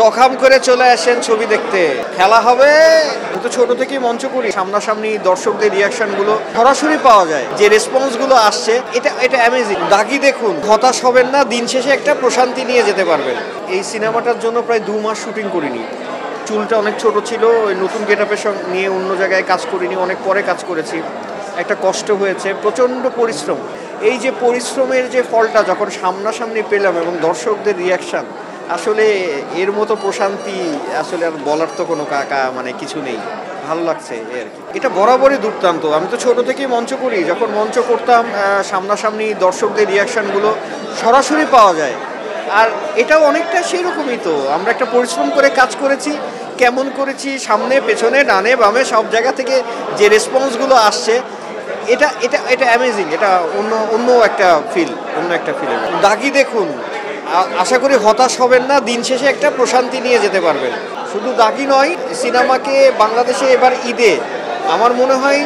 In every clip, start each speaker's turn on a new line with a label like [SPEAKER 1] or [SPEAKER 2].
[SPEAKER 1] চখাম করে চলে আসেন ছবি দেখতে। খেলা হবে, তো ছোট থেকেই মঞ্চ করি, সামনাসামনি দর্শকদের রিয়াকশন গুলো সরাসরি পাওয়া যায়, যে রেসপন্স গুলো আসছে এটা অ্যামেজিং। দাগি দেখুন, হতাশ হবেন না, দিন শেষে একটা প্রশান্তি নিয়ে যেতে পারবেন। এই সিনেমাটার জন্য প্রায় 2 মাস শুটিং করিনি। চুলটা অনেক ছোট ছিল, ওই নতুন গেটআপের সঙ্গে নিয়ে অন্য জায়গায় কাজ করিনি, অনেক পরে কাজ করেছি। একটা কষ্ট হয়েছে, প্রচণ্ড পরিশ্রম। এই যে পরিশ্রমের যে ফলটা যখন সামনাসামনি পেলাম এবং দর্শকদের রিয়াকশান, আসলে এর মতো প্রশান্তি আসলে আর বলার তো কোনো মানে কিছু নেই। ভালো লাগছে আর কি। এটা বরাবরই দুর্দান্ত। আমি তো ছোট থেকেই মঞ্চ করি, যখন মঞ্চ করতাম সামনাসামনি দর্শকদের রিয়াকশানগুলো সরাসরি পাওয়া যায়। আর এটাও অনেকটা সেই রকমই, তো আমরা একটা পরিশ্রম করে কাজ করেছি, কেমন করেছি, সামনে পেছনে ডানে বামে সব জায়গা থেকে যে রেসপন্সগুলো আসছে, এটা অ্যামেজিং। এটা অন্য একটা ফিল। দাগি দেখুন, আশা করি হতাশ হবেন না, দিন শেষে একটা প্রশান্তি নিয়ে যেতে পারবেন। শুধু দাগি নয়, সিনেমাকে বাংলাদেশে এবার ঈদে আমার মনে হয়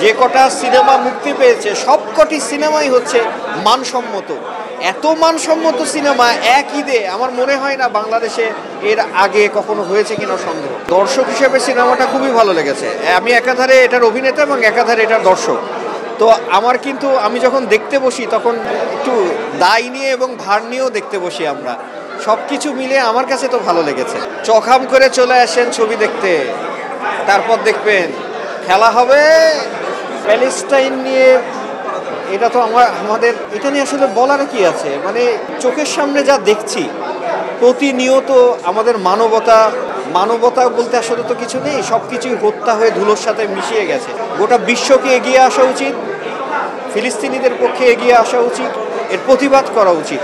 [SPEAKER 1] যে কটা সিনেমা মুক্তি পেয়েছে সবকটি সিনেমাই হচ্ছে মানসম্মত। এত মানসম্মত সিনেমা এক ঈদে আমার মনে হয় না বাংলাদেশে এর আগে কখনো হয়েছে কিনা সন্দেহ। দর্শক হিসেবে সিনেমাটা খুবই ভালো লেগেছে। আমি একাধারে এটার অভিনেতা এবং একাধারে এটার দর্শক। তো আমার কিন্তু আমি যখন দেখতে বসি তখন একটু দায় নিয়ে এবং ভার নিয়েও দেখতে বসি আমরা। সব কিছু মিলে আমার কাছে তো ভালো লেগেছে। চখাম করে চলে আসেন ছবি দেখতে, তারপর দেখবেন খেলা হবে। প্যালেস্টাইন নিয়ে এটা তো আমাদের এটা নিয়ে আসলে বলার কি আছে, মানে চোখের সামনে যা দেখছি প্রতিনিয়ত আমাদের মানবতা বলতে আসলে তো কিছু নেই, সব কিছুই হত্যা হয়ে ধুলোর সাথে মিশিয়ে গেছে। গোটা বিশ্বকে এগিয়ে আসা উচিত, ফিলিস্তিনিদের পক্ষে এগিয়ে আসা উচিত, এর প্রতিবাদ করা উচিত।